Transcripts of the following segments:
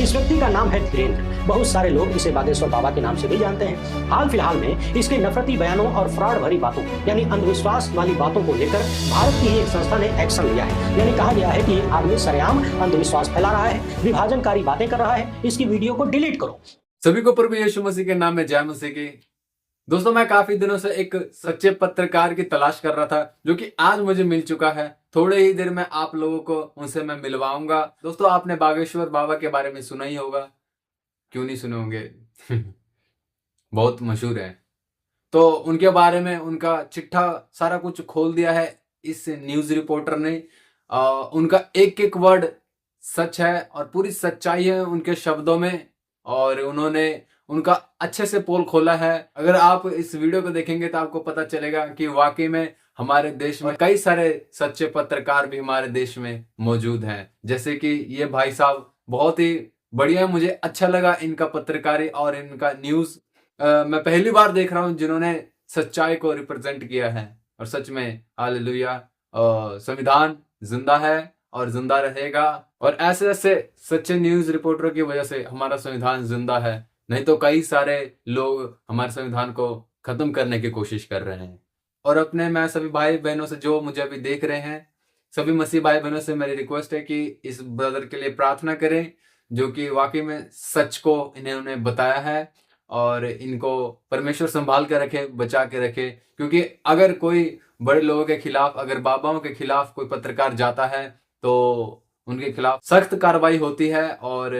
इस व्यक्ति का नाम है धीरेन्द्र। बहुत सारे लोग इसे बागेश्वर बाबा के नाम से भी जानते हैं। हाल फिलहाल में इसके नफरती बयानों और फ्रॉड भरी बातों यानी अंधविश्वास वाली बातों को लेकर भारत की ही एक संस्था ने एक्शन लिया है। यानी कहा गया है कि आदमी सरेआम अंधविश्वास फैला रहा है, विभाजनकारी बातें कर रहा है, इसकी वीडियो को डिलीट करो। सभी को प्रभु यीशु मसीह के नाम में जय मसीह की। दोस्तों, मैं काफी दिनों से एक सच्चे पत्रकार की तलाश कर रहा था, जो कि आज मुझे मिल चुका है। थोड़े ही देर में आप लोगों को उनसे मैं मिलवाऊंगा। दोस्तों, आपने बागेश्वर बाबा के बारे में सुना ही होगा, क्यों नहीं सुने होंगे बहुत मशहूर है। तो उनके बारे में उनका चिट्ठा सारा कुछ खोल दिया है इस न्यूज रिपोर्टर ने। उनका एक एक वर्ड सच है और पूरी सच्चाई है उनके शब्दों में, और उन्होंने उनका अच्छे से पोल खोला है। अगर आप इस वीडियो को देखेंगे तो आपको पता चलेगा कि वाकई में हमारे देश में कई सारे सच्चे पत्रकार भी हमारे देश में मौजूद हैं। जैसे कि ये भाई साहब बहुत ही बढ़िया, मुझे अच्छा लगा इनका पत्रकारी और इनका न्यूज। मैं पहली बार देख रहा हूं जिन्होंने सच्चाई को रिप्रेजेंट किया है। और सच में हालेलुया, संविधान जिंदा है और जिंदा रहेगा। और ऐसे ऐसे सच्चे न्यूज रिपोर्टरों की वजह से हमारा संविधान जिंदा है, नहीं तो कई सारे लोग हमारे संविधान को खत्म करने की कोशिश कर रहे हैं। और अपने मैं सभी भाई बहनों से जो मुझे अभी देख रहे हैं, सभी मसीह भाई बहनों से मेरी रिक्वेस्ट है कि इस ब्रदर के लिए प्रार्थना करें, जो कि वाकई में सच को इन्होंने बताया है। और इनको परमेश्वर संभाल के रखे, बचा के रखे। क्योंकि अगर कोई बड़े लोगों के खिलाफ, अगर बाबाओं के खिलाफ कोई पत्रकार जाता है तो उनके खिलाफ सख्त कार्रवाई होती है और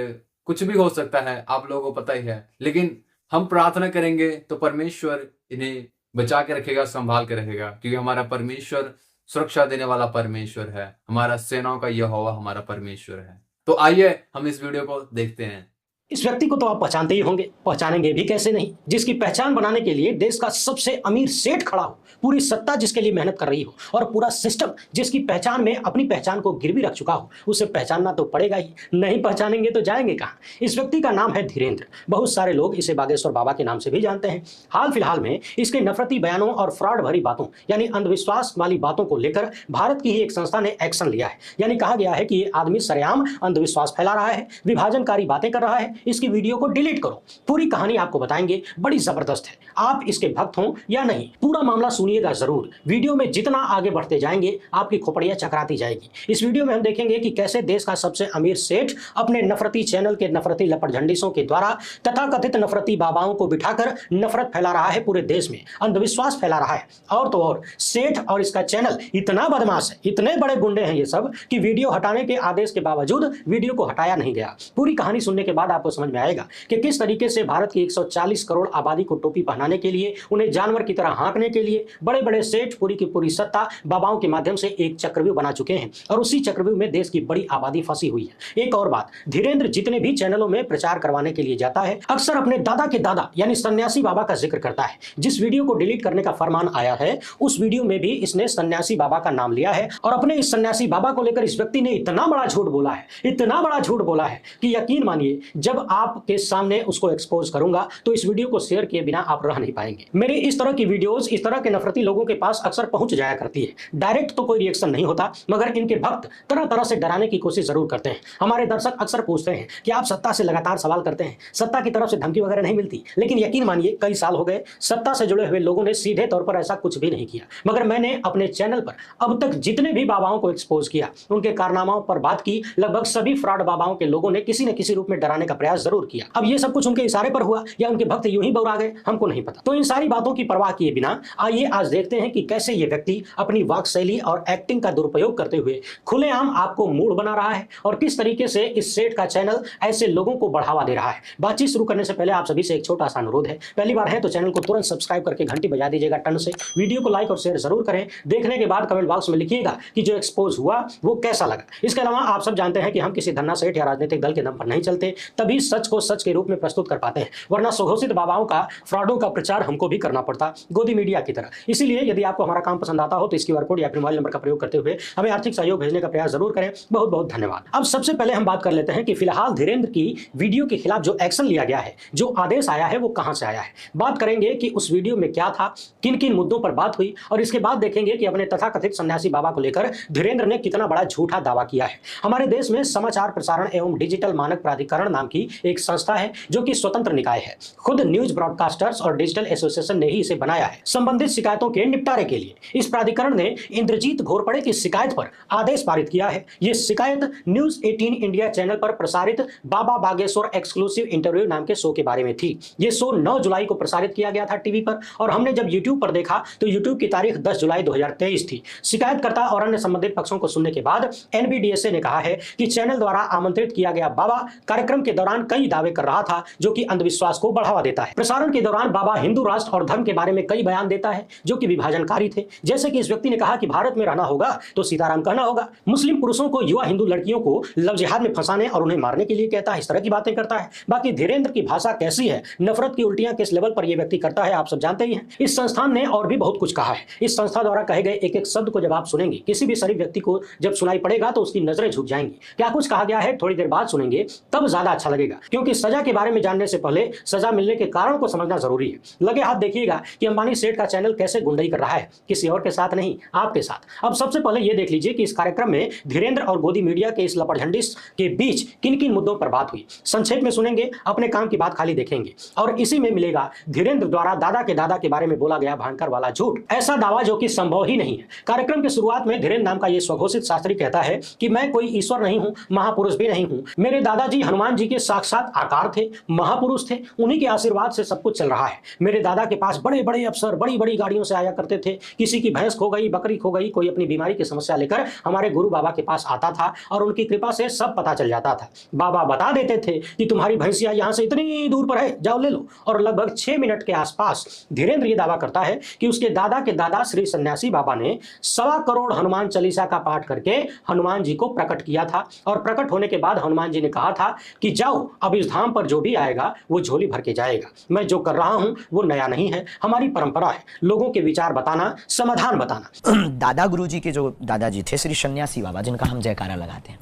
कुछ भी हो सकता है, आप लोगों को पता ही है। लेकिन हम प्रार्थना करेंगे तो परमेश्वर इन्हें बचा के रखेगा, संभाल के रखेगा। क्योंकि हमारा परमेश्वर सुरक्षा देने वाला परमेश्वर है, हमारा सेनाओं का यहोवा हमारा परमेश्वर है। तो आइए हम इस वीडियो को देखते हैं। इस व्यक्ति को तो आप पहचानते ही होंगे, पहचानेंगे भी कैसे नहीं, जिसकी पहचान बनाने के लिए देश का सबसे अमीर सेठ खड़ा हो, पूरी सत्ता जिसके लिए मेहनत कर रही हो और पूरा सिस्टम जिसकी पहचान में अपनी पहचान को गिरवी रख चुका हो, उसे पहचानना तो पड़ेगा ही। नहीं पहचानेंगे तो जाएंगे कहां। इस व्यक्ति का नाम है धीरेन्द्र। बहुत सारे लोग इसे बागेश्वर बाबा के नाम से भी जानते हैं। हाल फिलहाल में इसके नफरती बयानों और फ्रॉड भरी बातों यानी अंधविश्वास वाली बातों को लेकर भारत की ही एक संस्था ने एक्शन लिया है। यानी कहा गया है कि ये आदमी सरेआम अंधविश्वास फैला रहा है, विभाजनकारी बातें कर रहा है, इसकी वीडियो को डिलीट करो। पूरी कहानी आपको बताएंगे, बड़ी जबरदस्त है। आप इसके भक्त हों या नहीं, पूरा मामला सुनिएगा जरूर। वीडियो में जितना आगे बढ़ते जाएंगे आपकी खोपड़ियां चकराती जाएगी। इस वीडियो में हम देखेंगे कि कैसे देश का सबसे अमीर सेठ अपने नफरती चैनल के नफरती लपटझंडिसों के द्वारा तथाकथित नफरती बाबाओं को बिठाकर नफरत फैला रहा है, पूरे देश में अंधविश्वास फैला रहा है। और तो और सेठ और इसका चैनल इतना बदमाश है, इतने बड़े गुंडे हैं ये सब, कि वीडियो हटाने के आदेश के बावजूद वीडियो को हटाया नहीं गया। पूरी कहानी सुनने के बाद आपको समझ में आएगा कि किस तरीके से भारत की 140 करोड़ आबादी को टोपी पहनाने के लिए, उन्हें जानवर की तरह हाँकने के लिए बड़े बड़े सेठ पूरी की पूरी सत्ता बाबाओं के माध्यम से एक चक्रव्यूह बना चुके हैं। और उसी चक्रव्यूह में देश की बड़ी आबादी फंसी हुई है। एक और बात, धीरेन्द्र जितने भी चैनलों में प्रचार करवाने के लिए जाता है, अक्सर अपने दादा के दादा यानी सन्यासी बाबा का जिक्र करता है। जिस वीडियो को डिलीट करने का फरमान आया है, उस वीडियो में भी इसने सन्यासी बाबा का नाम लिया है। और अपने इस सन्यासी बाबा को लेकर इस व्यक्ति ने इतना बड़ा झूठ बोला है, इतना बड़ा झूठ बोला है कि यकीन मानिए, जब आपके सामने उसको एक्सपोज करूंगा तो इस वीडियो को शेयर किए बिना आप रह नहीं पाएंगे। मेरी इस तरह की वीडियोस इस तरह के नफरती लोगों के पास अक्सर पहुंच जाया करती है। डायरेक्ट तो कोई रिएक्शन नहीं होता, मगर इनके भक्त तरह तरह से डराने की कोशिश जरूर करते हैं। हमारे दर्शक अक्सर पूछते हैं कि आप सत्ता से लगातार सवाल करते हैं, सत्ता की तरफ से धमकी वगैरह नहीं मिलती। लेकिन यकीन मानिए, कई साल हो गए, सत्ता से जुड़े हुए लोगों ने सीधे तौर पर ऐसा कुछ भी नहीं किया। मगर मैंने अपने चैनल पर अब तक जितने भी बाबाओं को एक्सपोज किया, उनके कारनामाओं पर बात की, लगभग सभी फ्रॉड बाबाओं के लोगों ने किसी न किसी रूप में डराने का प्रयास जरूर किया। अब ये सब कुछ उनके इशारे पर हुआ या उनके भक्त यूं ही बौरा गए, हमको नहीं पता। तो इन सारी बातों की परवाह किए बिना आइए आज देखते हैं कि कैसे ये व्यक्ति अपनी वाक शैली और एक्टिंग का दुरुपयोग करते हुए खुलेआम आपको मूड बना रहा है और किस तरीके से इस सेठ का चैनल ऐसे लोगों को बढ़ावा दे रहा है। बातचीत शुरू करने से पहले आप सभी से एक छोटा सा अनुरोध है, पहली बार है तो चैनल को तुरंत सब्सक्राइब करके घंटी बजा दीजिएगा टन से। वीडियो को लाइक और शेयर जरूर करें। देखने के बाद कमेंट बॉक्स में लिखिएगा कि जो एक्सपोज हुआ वो कैसा लगा। इसके अलावा आप सब जानते हैं कि हम किसी धन्ना सेठ या राजनीतिक दल के दम पर नहीं चलते। तभी तभी सच को सच के रूप में प्रस्तुत कर पाते हैं, वरना सुघोषित बाबाओं का, फ्रॉडों का प्रचार हमको भी करना पड़ता, गोदी मीडिया की तरह। इसीलिए यदि आपको हमारा काम पसंद आता हो तो इस QR कोड या फिर मोबाइल नंबर का प्रयोग करते हुए हमें आर्थिक सहयोग भेजने का प्रयास जरूर करें। बहुत बहुत धन्यवाद। अब सबसे पहले हम बात कर लेते हैं कि फिलहाल धीरेंद्र की वीडियो के खिलाफ जो एक्शन लिया गया है, जो आदेश आया है, वो कहां से आया है। बात करेंगे कि उस वीडियो में क्या था, किन किन मुद्दों पर बात हुई, और इसके बाद देखेंगे कि अपने तथाकथित सन्यासी बाबा को लेकर धीरेंद्र ने कितना बड़ा झूठा दावा किया है। हमारे देश में समाचार प्रसारण एवं डिजिटल मानक प्राधिकरण नाम की एक संस्था है जो कि स्वतंत्र निकाय है। खुद न्यूज ब्रॉडकास्टर्स और डिजिटल एसोसिएशन ने ही इसे बनाया है संबंधित शिकायतों के निपटारे के लिए। इस प्राधिकरण ने इंद्रजीत घोरपड़े की शिकायत पर आदेश पारित किया है। यह शिकायत न्यूज 18 इंडिया चैनल पर प्रसारित बाबा बागेश्वर एक्सक्लूसिव इंटरव्यू नाम के शो के बारे में थी। यह शो 9 जुलाई को प्रसारित किया गया था टीवी पर, और हमने जब यूट्यूब पर देखा तो यूट्यूब की तारीख 10 जुलाई 2023 थी। शिकायतकर्ता और अन्य संबंधित पक्षों को सुनने के बाद NBDSA ने कहा है कि चैनल द्वारा आमंत्रित किया गया बाबा कार्यक्रम के दौरान कई दावे कर रहा था जो कि अंधविश्वास को बढ़ावा देता है। प्रसारण के दौरान बाबा हिंदू राष्ट्र और धर्म के बारे में कई बयान देता है जो कि विभाजनकारी थे। जैसे कि इस व्यक्ति ने कहा कि भारत में रहना होगा तो सीताराम कहना होगा, मुस्लिम पुरुषों को युवा हिंदू लड़कियों को लव जिहाद में फंसाने और उन्हें मारने के लिए कहता है। इस तरह की बातें करता है। बाकी धीरेंद्र की भाषा कैसी है, नफरत की उल्टियां किस लेवल पर यह व्यक्ति करता है, आप सब जानते ही हैं। इस संस्थान ने और भी बहुत कुछ कहा है। इस संस्था द्वारा कहे गए एक एक शब्द को जब आप सुनेंगे, किसी भी शरीफ व्यक्ति को जब सुनाई पड़ेगा तो उसकी नजरें झुक जाएंगी। क्या कुछ कहा गया है थोड़ी देर बाद सुनेंगे तब ज्यादा अच्छा लगेगा, क्योंकि सजा के बारे में जानने से पहले सजा मिलने के कारण को समझना जरूरी है। लगे हाथ देखिएगा कि अंबानी सेठ का चैनल कैसे गुंडई कर रहा है, किसी और के साथ नहीं, आपके साथ। अब सबसे पहले यह देख लीजिए कि इस कार्यक्रम में धीरेंद्र और गोदी मीडिया के इस लपड़झंडिस के बीच किन किन मुद्दों पर बात हुई। संक्षेप में सुनेंगे, अपने काम की बात खाली देखेंगे, और इसी में मिलेगा धीरेंद्र द्वारा दादा के बारे में बोला गया भयंकर वाला झूठ, ऐसा दावा जो कि संभव ही नहीं है। कार्यक्रम की शुरुआत में धीरेंद्र नाम का यह स्वघोषित शास्त्री कहता है कि मैं कोई ईश्वर नहीं हूं, महापुरुष भी नहीं हूं, मेरे दादाजी हनुमान जी के साक्षात आकार थे, महापुरुष थे, उन्हीं के आशीर्वाद से सब कुछ चल रहा है। मेरे दादा के पास बड़े बड़े अफसर बड़ी बड़ी गाड़ियों से आया करते थे। किसी की भैंस खो गई, बकरी खो गई, कोई अपनी बीमारी की समस्या लेकर हमारे गुरु बाबा के पास आता था और उनकी कृपा से सब पता चल जाता था। बाबा बता देते थे कि तुम्हारी भैंसिया यहाँ से इतनी दूर पर है, जाओ ले लो। और लगभग 6 मिनट के आसपास धीरेंद्र ये दावा करता है कि उसके दादा के दादा श्री सन्यासी बाबा ने 1.25 करोड़ हनुमान चालीसा का पाठ करके हनुमान जी को प्रकट किया था, और प्रकट होने के बाद हनुमान जी ने कहा था कि जाओ, अब इस धाम पर जो भी आएगा वो झोली भर के जाएगा। मैं जो कर रहा हूं वो नया नहीं है, हमारी परंपरा है लोगों के विचार बताना, समाधान बताना। दादा गुरुजी के जो दादाजी थे श्री सन्यासी बाबा, जिनका हम जयकारा लगाते हैं,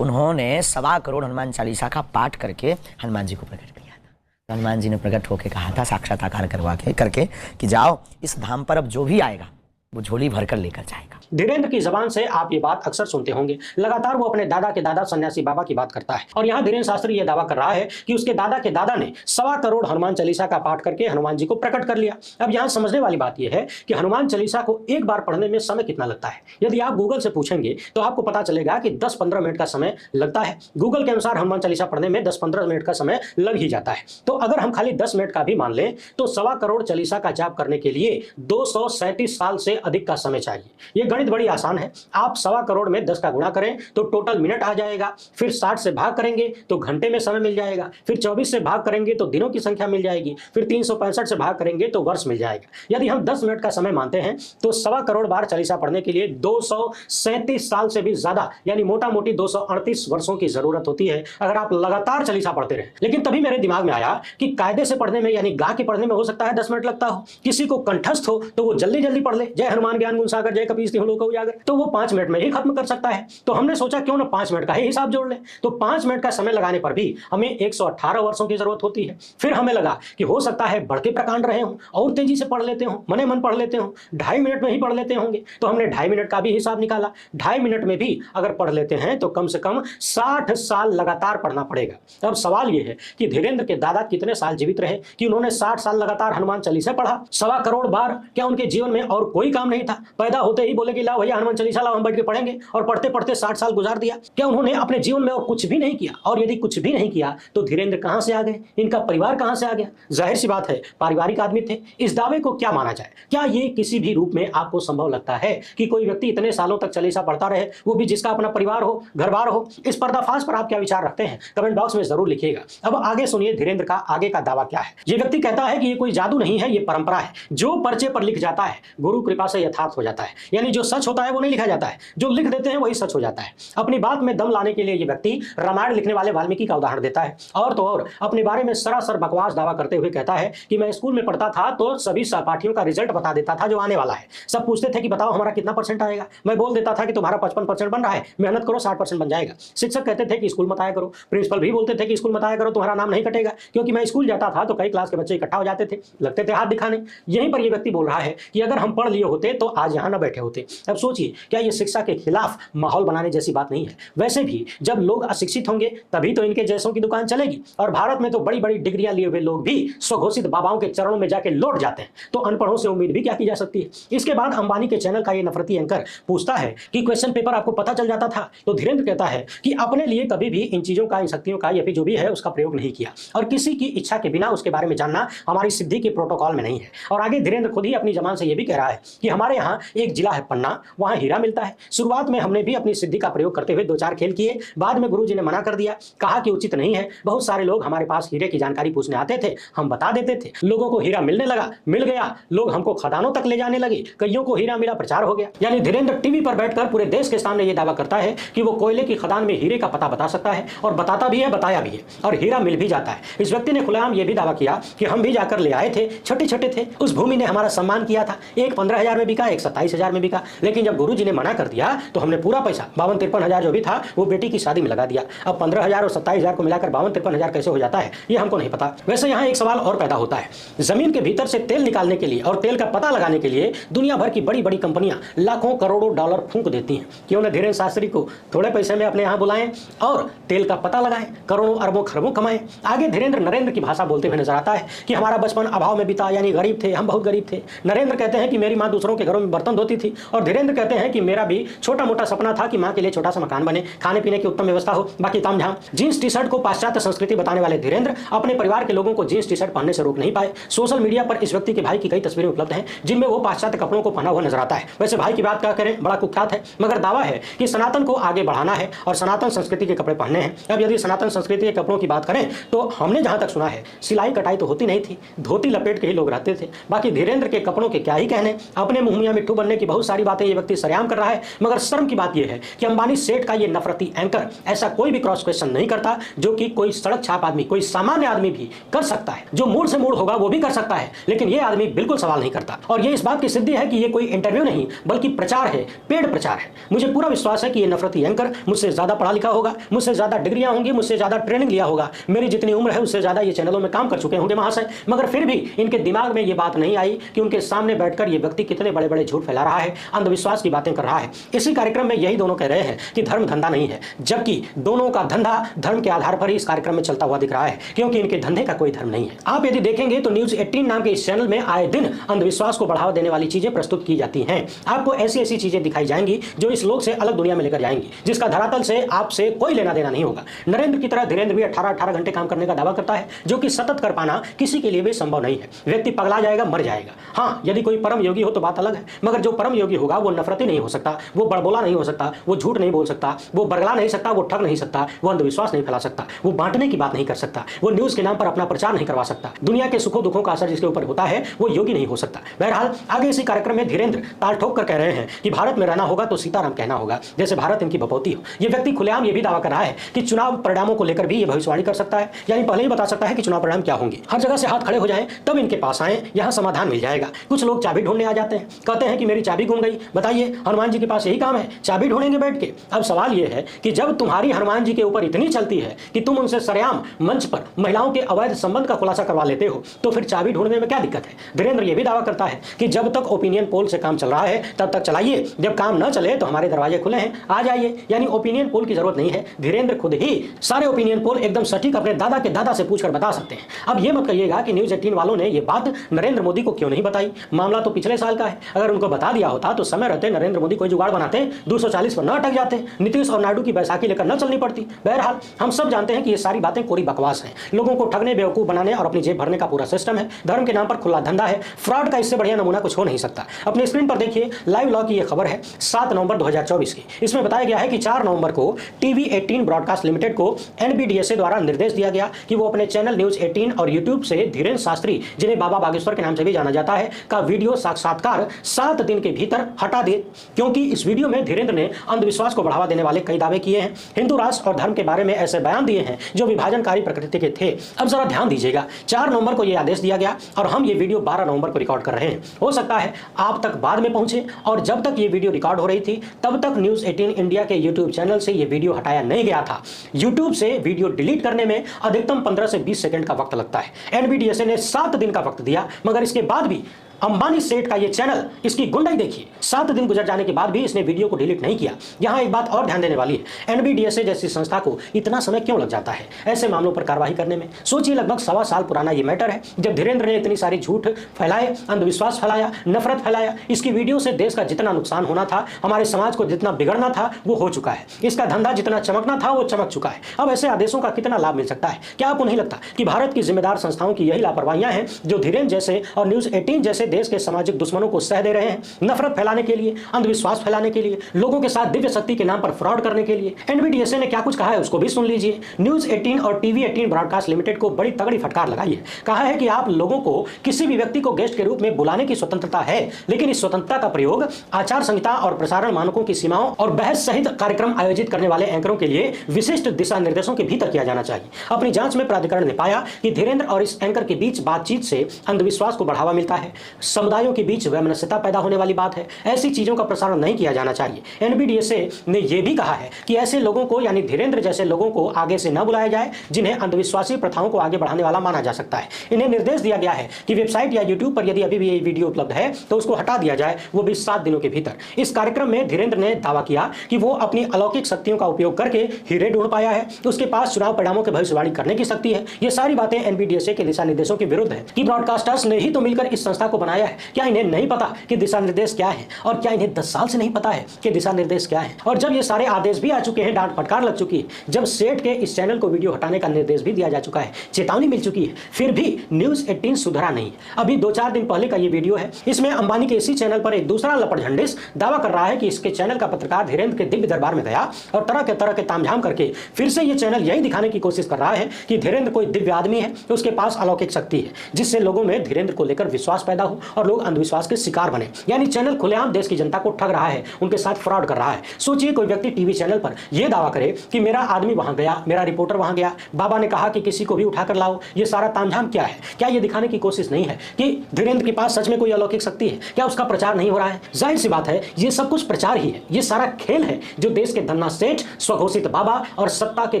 उन्होंने 1.25 करोड़ हनुमान चालीसा का पाठ करके हनुमान जी को प्रकट किया था। हनुमान जी ने प्रकट होकर कहा था, साक्षात्कार करवा के करके, कि जाओ इस धाम पर अब जो भी आएगा वो झोली भरकर लेकर जाएगा। धीरेंद्र की जबान से आप ये बात अक्सर सुनते होंगे। लगातार वो अपने दादा के दादा सन्यासी बाबा की बात करता है, और यहाँ धीरेंद्र शास्त्री ये दावा कर रहा है कि उसके दादा के दादा ने 1.25 करोड़ हनुमान चालीसा का पाठ करके हनुमान जी को प्रकट कर लिया। अब यहाँ समझने वाली बात यह है कि हनुमान चालीसा को एक बार पढ़ने में समय कितना लगता है। यदि आप गूगल से पूछेंगे तो आपको पता चलेगा कि 10-15 मिनट का समय लगता है। गूगल के अनुसार हनुमान चालीसा पढ़ने में 10-15 मिनट का समय लग ही जाता है। तो अगर हम खाली 10 मिनट का भी मान लें तो 1.25 करोड़ चालीसा का जाप करने के लिए 237 साल से अधिक का समय चाहिए। ये गणित बड़ी आसान है। आप 1.25 करोड़ में 10 का गुणा करें तो टोटल मिनट आ जाएगा, फिर 60 से भाग करेंगे तो घंटे में समय मिल जाएगा, फिर 24 से भाग करेंगे तो दिनों की संख्या मिल जाएगी, फिर 365 से भाग करेंगे तो वर्ष मिल जाएगा। यदि हम 10 मिनट का समय मानते हैं तो 1.25 करोड़ बार चालीसा पढ़ने के लिए 237 साल से भी ज्यादा, यानी मोटा मोटी 238 वर्षों की जरूरत होती है अगर आप लगातार चालीसा पढ़ते रहे। लेकिन तभी मेरे दिमाग में आया कि कायदे से पढ़ने में, यानी गा के पढ़ने में हो सकता है 10 मिनट लगता हो, किसी को कंठस्थ हो तो वो जल्दी जल्दी पढ़ ले, जय हनुमान ज्ञान गुण सागर जय कपीस तिहुँ लोक उजागर, तो वो 5 मिनट में ही खत्म कर सकता है। तो हमने सोचा क्यों ना 5 मिनट का ही हिसाब जोड़ लें। तो 5 मिनट का समय लगाने पर भी हमें 118 वर्षों की जरूरत होती है। फिर हमें लगा कि हो सकता है बढ़ के प्रकांड रहे हों और तेजी से पढ़ लेते हों, मने मन पढ़ लेते हों, 2.5 मिनट में ही पढ़ लेते होंगे। तो हमने 2.5 मिनट का भी हिसाब निकाला। 2.5 मिनट में भी अगर पढ़ लेते हैं तो कम से कम 60 साल लगातार पढ़ना पड़ेगा। अब सवाल यह है कि धीरेंद्र के दादा कितने साल जीवित रहे कि उन्होंने 60 साल लगातार हनुमान चालीसा पढ़ा। 1.25 करोड़ बार। क्या उनके जीवन में और कोई काम नहीं था? पैदा होते ही बोले कि लाओ भैया हनुमान चालीसा लाओ, हम बैठ के पढ़ेंगे, और पढ़ते पढ़ते 60 साल गुजार दिया। क्या उन्होंने अपने जीवन में और कुछ भी नहीं किया? और यदि कुछ भी नहीं किया तो धीरेंद्र कहां से आ गए? इनका परिवार कहां से आ गया? जाहिर सी बात है पारिवारिक आदमी थे। इस दावे को क्या माना जाए? क्या ये किसी भी रूप में आपको संभव लगता है कि कोई व्यक्ति इतने सालों तक चालीसा पढ़ता रहे, वो भी जिसका अपना परिवार हो, घर बार हो? इस पर्दाफाश पर आप क्या विचार रखते हैं? कमेंट बॉक्स में जरूर लिखिएगा। अब आगे सुनिए धीरेंद्र का आगे का दावा क्या है। ये व्यक्ति कहता है कि ये कोई जादू नहीं है, ये परंपरा है। जो पर्चे पर लिख जाता है गुरु कृपा से यथार्थ हो जाता है। यानी जो सच होता है वो नहीं लिखा जाता है, जो लिख देते हैं वही सच हो जाता है। अपनी बात में दम लाने के लिए ये व्यक्ति रामायण लिखने वाले वाल्मीकि का उदाहरण देता है, और तो और अपने बारे में सरासर बकवास दावा करते हुए कहता है कि मैं स्कूल में पढ़ता था तो सभी सहपाठियों का रिजल्ट बता देता था जो आने वाला है। सब पूछते थे कि बताओ हमारा कितना परसेंट आएगा, मैं बोल देता था कि तुम्हारा 55% बन रहा है, मेहनत करो 60% बन जाएगा। शिक्षक कहते थे कि स्कूल मत आया करो, प्रिंसिपल भी बोलते थे कि स्कूल मत आया करो, तुम्हारा नाम नहीं कटेगा। क्योंकि मैं स्कूल जाता था तो कई क्लास के बच्चे इकट्ठा हो जाते थे, लगते थे हाथ दिखाने। यहीं पर यह व्यक्ति बोल रहा है कि अगर हम पढ़ लिए होते तो आज यहाँ न बैठे होते। अब सोचिए, क्या ये शिक्षा के खिलाफ माहौल बनाने जैसी बात नहीं है? वैसे भी जब लोग अशिक्षित होंगे तभी तो इनके जैसों की दुकान चलेगी, और भारत में तो बड़ी बड़ी डिग्रियां लिए हुए लोग भी स्वघोषित बाबाओं के चरणों में जाके लौट जाते हैं, तो अनपढ़ों से उम्मीद भी क्या की जा सकती है? इसके बाद अंबानी के चैनल का ये नफरती एंकर पूछता है कि क्वेश्चन पेपर आपको पता चल जाता था? तो धीरेन्द्र कहता है कि अपने लिए कभी भी इन चीजों का, इन शक्तियों का या फिर जो भी है उसका प्रयोग नहीं किया, और किसी की इच्छा के बिना उसके बारे में जानना हमारी सिद्धि के प्रोटोकॉल में नहीं है। और आगे धीरेन्द्र खुद ही अपनी जबान से यह भी कह रहा है कि हमारे यहाँ एक जिला है पन्ना, वहाँ हीरा मिलता है। शुरुआत में हमने भी अपनी सिद्धि का प्रयोग करते हुए 2-4 खेल किए, बाद में गुरुजी ने मना कर दिया, कहा कि उचित नहीं है। बहुत सारे लोग हमारे पास हीरे की जानकारी पूछने आते थे, हम बता देते थे, लोगों को हीरा मिलने लगा, मिल गया, लोग हमको खदानों तक ले जाने लगे, कईयों को हीरा मिला, प्रचार हो गया। यानी धीरेन्द्र टीवी पर बैठकर पूरे देश के सामने यह दावा करता है कि वो कोयले की खदान में हीरे का पता बता सकता है, और बताता भी है, बताया भी है, और हीरा मिल भी जाता है। इस व्यक्ति ने खुलेआम यह भी दावा किया कि हम भी जाकर ले आए थे, छोटे छोटे थे, उस भूमि ने हमारा सम्मान किया था, एक 15,000 में बिका, एक 27,000 में बिका, लेकिन जब गुरुजी ने मना कर दिया तो हमने पूरा पैसा 52-53,000 जो भी था वो बेटी की शादी में लगा दिया। अब 15,000 और 27,000 को मिलाकर 52-53,000 कैसे हो जाता है ये हमको नहीं पता। वैसे यहाँ एक सवाल और पैदा होता है, जमीन के भीतर से तेल निकालने के लिए और तेल का पता लगाने के लिए दुनिया भर की बड़ी बड़ी कंपनियां लाखों करोड़ों डॉलर फूंक देती हैं, क्यों न धीरेन्द्र शास्त्री को थोड़े पैसे में अपने यहाँ बुलाएं और तेल का पता लगाएं, करोड़ों अरबों खरबों कमाएं। आगे धीरेन्द्र नरेंद्र की भाषा बोलते हुए नजर आता है कि हमारा बचपन अभाव में बीता, यानी गरीब थे, हम बहुत गरीब थे। नरेंद्र कहते हैं कि मेरी माँ दूसरों के घरों में बर्तन धोती थी, और धीरेन्द्र कहते हैं कि मेरा भी छोटा मोटा सपना था कि माँ के लिए छोटा सा मकान बने, खाने पीने की उत्तम व्यवस्था हो, बाकी तामझाम। जींस टी शर्ट को पाश्चात्य संस्कृति बताने वाले धीरेन्द्र अपने परिवार के लोगों को जींस टी शर्ट पहनने से रोक नहीं पाए। सोशल मीडिया पर इस व्यक्ति के भाई की कई तस्वीरें उपलब्ध हैं जिनमें वो पाश्चात्य कपड़ों को पहना हुआ नजर आता है। वैसे भाई की बात क्या करें, बड़ा कुख्यात है, मगर दावा है कि सनातन को आगे बढ़ाना है और सनातन संस्कृति के कपड़े पहनने हैं। अब यदि सनातन संस्कृति के कपड़ों की बात करें तो हमने जहां तक सुना है सिलाई कटाई तो होती नहीं थी, धोती लपेट के ही लोग रहते थे। बाकी धीरेन्द्र के कपड़ों के क्या ही कहने, अपने मुंह मियां मिट्ठू बनने की बहुत सारी बातें ये व्यक्ति सरेआम कर रहा है। मगर शर्म की बात यह है कि अंबानी सेठ का ये नफरती एंकर ऐसा कोई भी क्रॉस क्वेश्चन नहीं करता जो कि कोई सड़क छाप आदमी, कोई सामान्य आदमी भी कर सकता है, जो मूड से मूड होगा वो भी कर सकता है, लेकिन ये आदमी बिल्कुल सवाल नहीं करता। और ये इस बात की सिद्धि है कि ये कोई इंटरव्यू नहीं बल्कि प्रचार है, पेड प्रचार है। मुझे पूरा विश्वास है कि ये नफरती एंकर मुझसे ज्यादा पढ़ा लिखा होगा, मुझसे ज्यादा डिग्रियां होंगी, मुझसे ज्यादा ट्रेनिंग लिया होगा, मेरी जितनी उम्र है उससे ज्यादा ये चैनलों में काम कर चुके होंगे महाशय, मगर फिर भी इनके दिमाग में ये बात नहीं आई कि उनके सामने बैठकर ये व्यक्ति कितने बड़े बड़े झूठ फैला रहा है, अंधविश्वास की बातें कर रहा है। इसी कार्यक्रम में यही दोनों कह रहे हैं कि धर्म धंधा नहीं है, जबकि दोनों का धंधा धर्म के आधार पर ही इस कार्यक्रम में चलता हुआ दिख रहा है, क्योंकि इनके धंधे का कोई धर्म नहीं है। आप यदि देखेंगे तो न्यूज 18 नाम के इस चैनल में आए दिन अंधविश्वास को बढ़ावा देने वाली चीजें प्रस्तुत की जाती हैं। आपको ऐसी ऐसी चीजें दिखाई जाएंगी जो इस लोक से अलग दुनिया में लेकर जाएंगी, जिसका धरातल से आपसे कोई लेना देना नहीं होगा। नरेंद्र की तरह धीरेन्द्र भी 18-18 घंटे काम करने का दावा करता है, जो कि सतत कर पाना किसी के लिए भी संभव नहीं है। व्यक्ति पगला जाएगा, मर जाएगा। हाँ, यदि कोई परम योगी हो तो बात अलग है, मगर जो परम योगी होगा वो नफरती नहीं हो सकता, वो बड़बोला नहीं हो सकता, वो झूठ नहीं बोल सकता, वो बरगला नहीं सकता, वो ठग नहीं सकता, वो अंधविश्वास नहीं फैला सकता, वो बांटने की बात नहीं कर सकता, वो न्यूज के नाम पर अपना प्रचार नहीं करवा सकता। दुनिया के सुखों दुखों का असर जिसके ऊपर होता है वो योगी नहीं हो सकता। बहरहाल आगे इसी कार्यक्रम में धीरेन्द्र ताल ठोक कर कह रहे हैं कि भारत में रहना होगा तो सीताराम कहना होगा, जैसे भारत इनकी बपौती हो। ये व्यक्ति खुलेआम ये भी दावा कर रहा है कि चुनाव परिणामों को लेकर भी ये भविष्यवाणी कर सकता है, यानी पहले ही बता सकता है कि चुनाव परिणाम क्या होंगे। हर जगह से हाथ खड़े हो जाएं तब इनके पास आए, यहाँ समाधान मिल जाएगा। कुछ लोग चाबी ढूंढने आ जाते हैं, कहते हैं कि मेरी चाबी गुम गई, बताइए हनुमान जी के पास यही काम है, चाबी ढूंढेंगे बैठ के। अब सवाल यह है कि जब तुम्हारी हनुमान जी के ऊपर इतनी चलती है कि तुम उनसे सरेआम मंच पर महिलाओं के अवैध संबंध का खुलासा करवा लेते हो, तो फिर चाबी ढूंढने में क्या दिक्कत है। धीरेन्द्र यह भी दावा करता है कि जब तक ओपिनियन पोल से काम चल रहा है तब तक चलाइए, जब काम न चले तो हमारे दरवाजे खुले हैं, आ जाइए। यानी ओपिनियन पोल की जरूरत नहीं है, धीरेन्द्र खुद ही सारे ओपिनियन पोल एकदम सटीक अपने दादा के दादा से पूछकर बता सकते हैं। अब ये मत कहिएगा कि न्यूज 18 वालों ने ये बात नरेंद्र मोदी को क्यों नहीं बताई, मामला तो पिछले साल का है। अगर उनको बता दिया होता तो समय रहते नरेंद्र मोदी कोई जुगाड़ बनाते, 240 पर न अटक जाते, नीतीश और नायडू की बैसाखी लेकर न चलनी पड़ती। बहरहाल हम सब जानते हैं कि ये सारी बातें कोरी बकवास हैं, लोगों को ठगने, बेवकूफ बनाने और अपनी जेब भरने का पूरा सिस्टम है। धर्म के नाम पर खुला धंधा है, फ्रॉड का इससे बढ़िया नमूना कुछ हो नहीं सकता। अपने स्क्रीन पर देखिए लाइव लॉ की यह खबर है 7 नवंबर 2024 की। इसमें बताया गया है कि 4 नवंबर को टीवी 18 ब्रॉडकास्ट लिमिटेड को NBDSA द्वारा निर्देश दिया गया कि वो अपने चैनल न्यूज 18 और यूट्यूब से धीरेन्द्र शास्त्री, जिन्हें बाबा बागेश्वर के नाम से भी जाना जाता है, का वीडियो साक्षात्कार 7 दिन के भीतर हटा दे, क्योंकि इस वीडियो में धीरेन्द्र ने अंधविश्वास को बढ़ावा देने वाले कई दावे किए हैं, हिंदू राष्ट्र और धर्म के बारे में ऐसे बयान दिए हैं जो विभाजनकारी प्रकृति के थे। अब जरा ध्यान दीजिएगा, 4 नवंबर को यह आदेश दिया गया और हम ये वीडियो 12 नवंबर को रिकॉर्ड कर रहे हैं। हो सकता है आप तक बाद में पहुंचे और जब तक ये वीडियो रिकॉर्ड हो रही थी तब तक न्यूज़ 18 इंडिया के यूट्यूब चैनल से ये वीडियो हटाया नहीं गया था। यूट्यूब से वीडियो डिलीट करने में अधिकतम 15 से 20 सेकंड का वक्त लगता है। एनबीडीएसए ने 7 दिन का वक्त दिया, मगर इसके बाद भी अंबानी सेठ का ये चैनल, इसकी गुंडाई देखिए, 7 दिन गुजर जाने के बाद भी इसने वीडियो को डिलीट नहीं किया। यहां एक बात और ध्यान देने वाली है, एनबीडीएसए जैसी संस्था को इतना समय क्यों लग जाता है ऐसे मामलों पर कार्रवाई करने में। सोचिए, लगभग 1.25 साल पुराना ये मैटर है जब धीरेन्द्र ने इतनी सारी झूठ फैलाए, अंधविश्वास फैलाया, नफरत फैलाया। इसकी वीडियो से देश का जितना नुकसान होना था, हमारे समाज को जितना बिगड़ना था वो हो चुका है। इसका धंधा जितना चमकना था वो चमक चुका है। अब ऐसे आदेशों का कितना लाभ मिल सकता है? क्या आपको नहीं लगता कि भारत की जिम्मेदार संस्थाओं की यही लापरवाहियां हैं जो धीरेन्द्र जैसे और न्यूज़ 18 जैसे देश के सामाजिक दुश्मनों को सह दे रहे हैं, नफरत फैलाने के लिए, अंधविश्वास फैलाने के लिए, लोगों के साथ दिव्य शक्ति के नाम पर फ्रॉड करने के लिए। एनबीडीएसए ने क्या कुछ कहा है उसको भी सुन लीजिए। न्यूज़ 18 और टीवी 18 ब्रॉडकास्ट लिमिटेड को बड़ी तगड़ी फटकार लगाई है। कहा है कि आप लोगों को किसी भी व्यक्ति को गेस्ट के रूप में बुलाने की स्वतंत्रता है, लेकिन इस स्वतंत्रता का प्रयोग आचार संहिता और प्रसारण मानकों की सीमाओं और बहस सहित कार्यक्रम आयोजित करने वाले एंकरों के लिए विशिष्ट दिशा निर्देशों के भीतर किया जाना चाहिए। अपनी जांच में प्राधिकरण ने पाया कि धीरेन्द्र और इस एंकर के बीच बातचीत से अंधविश्वास को बढ़ावा मिलता है, समुदायों के बीच वैमनस्यता पैदा होने वाली बात है। ऐसी चीजों का प्रसारण नहीं किया जाना चाहिए। एनबीडीएसए ने यह भी कहा है कि ऐसे लोगों को, यानी धीरेन्द्र जैसे लोगों को आगे से न बुलाया जाए जिन्हें अंधविश्वासी प्रथाओं को आगे बढ़ाने वाला माना जा सकता है। इन्हें निर्देश दिया गया है कि वेबसाइट या यूट्यूब पर यदि अभी भी ये वीडियो उपलब्ध है तो उसको हटा दिया जाए, वो भी 7 दिनों के भीतर। इस कार्यक्रम में धीरेन्द्र ने दावा किया कि वो अपनी अलौकिक शक्तियों का उपयोग करके हीरे ढूंढ पाया है, उसके पास चुनाव परिणामों की भविष्यवाणी करने की शक्ति है। ये सारी बातें एनबीडीएसए के दिशा निर्देशों के विरुद्ध है कि ब्रॉडकास्टर्स ने ही तो मिलकर इस संस्था को बनाया है। क्या इन्हें नहीं पता कि दिशा निर्देश क्या है? और क्या इन्हें 10 साल से नहीं पता है कि दिशा निर्देश क्या है? और जब ये सारे आदेश भी आ चुके हैं, डांट फटकार लग चुकी है, जब सेठ के इस चैनल को वीडियो हटाने का निर्देश भी दिया जा चुका है, चेतावनी मिल चुकी है, फिर भी न्यूज़ 18 सुधरा नहीं। अभी 2-4 दिन पहले का ये वीडियो है, इसमें अंबानी के इसी चैनल पर एक दूसरा लपड़झंडिस दावा कर रहा है कि इसके चैनल का पत्रकार धीरेन्द्र के दिव्य दरबार में गया और तरह के तामझाम करके फिर से ये चैनल यही दिखाने की कोशिश कर रहा है कि धीरेन्द्र कोई दिव्य आदमी है, उसके पास अलौकिक शक्ति है, जिससे लोगों में धीरेन्द्र को लेकर विश्वास पैदा हो और लोग अंधविश्वास के शिकार बने। यानी चैनल खुलेआम देश की जनता को ठग रहा है, उनके साथ फ्रॉड कर रहा है। सोचिए, कोई व्यक्ति टीवी चैनल पर यह दावा करे कि मेरा आदमी वहां गया, मेरा रिपोर्टर वहां गया, बाबा ने कहा कि किसी को भी उठाकर लाओ। ये सारा तामझाम क्या है? क्या ये दिखाने की कोशिश नहीं है कि धीरेन्द्र के पास सच में कोई अलौकिक शक्ति है? क्या उसका प्रचार नहीं हो रहा है? जाहिर सी बात है, ये सब कुछ प्रचार ही है। ये सारा खेल है जो देश के धन्ना सेठ, स्वघोषित बाबा और सत्ता के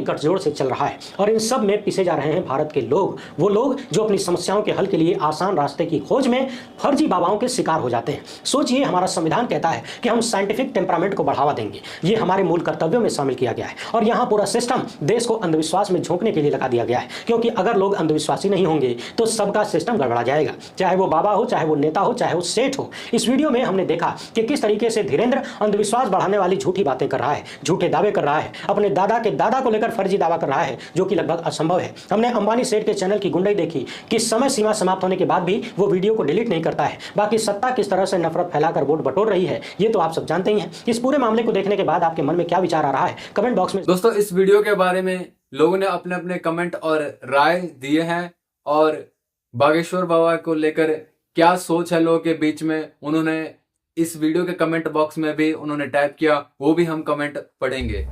गठजोड़ से चल रहा है। और इन सब में पीछे जा रहे हैं भारत के लोग, वो लोग जो अपनी समस्याओं के हल के लिए आसान रास्ते की खोज में फर्जी बाबाओं के शिकार हो जाते हैं। सोचिए, हमारा संविधान कहता है कि हम साइंटिफिक टेम्परामेंट को बढ़ावा देंगे, ये हमारे मूल कर्तव्यों में शामिल किया गया है। और यहाँ पूरा सिस्टम देश को अंधविश्वास में झोंकने के लिए लगा दिया गया है, क्योंकि अगर लोग अंधविश्वासी नहीं होंगे तो सबका सिस्टम गड़बड़ा जाएगा, चाहे वो बाबा हो, चाहे वो नेता हो, चाहे वो सेठ हो। इस वीडियो में हमने देखा कि किस तरीके से धीरेन्द्र अंधविश्वास बढ़ाने वाली झूठी बातें कर रहा है, झूठे दावे कर रहा है, अपने दादा के दादा को लेकर फर्जी दावा कर रहा है, जो कि लगभग असंभव है। हमने अंबानी सेठ के चैनल की गुंडाई देखी कि समय सीमा समाप्त होने के बाद भी वो वीडियो को डिलीट नहीं करता है। बाकी सत्ता किस तरह से नफरत फैलाकर वोट बटोर रही है, ये तो आप सब जानते ही हैं। इस पूरे मामले को देखने के बाद आपके मन में क्या विचार आ रहा है, कमेंट बॉक्स में। दोस्तों, इस वीडियो के बारे में लोगों ने अपने अपने कमेंट और राय दिए हैं, और बागेश्वर बाबा को लेकर क्या सोच है लोगों के बीच में, उन्होंने इस वीडियो के कमेंट बॉक्स में भी उन्होंने टाइप किया, वो भी हम कमेंट पढ़ेंगे।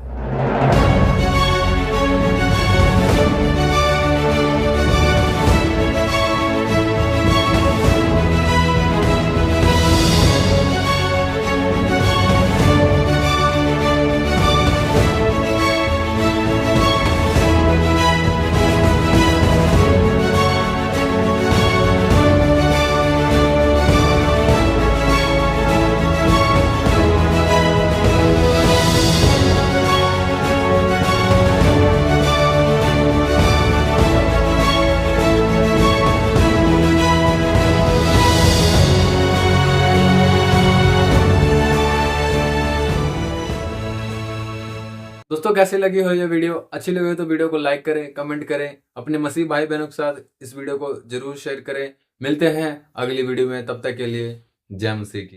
दोस्तों, कैसी लगी हो ये वीडियो? अच्छी लगी हो तो वीडियो को लाइक करें, कमेंट करें, अपने मसीह भाई बहनों के साथ इस वीडियो को जरूर शेयर करें। मिलते हैं अगली वीडियो में, तब तक के लिए जय मसीह की।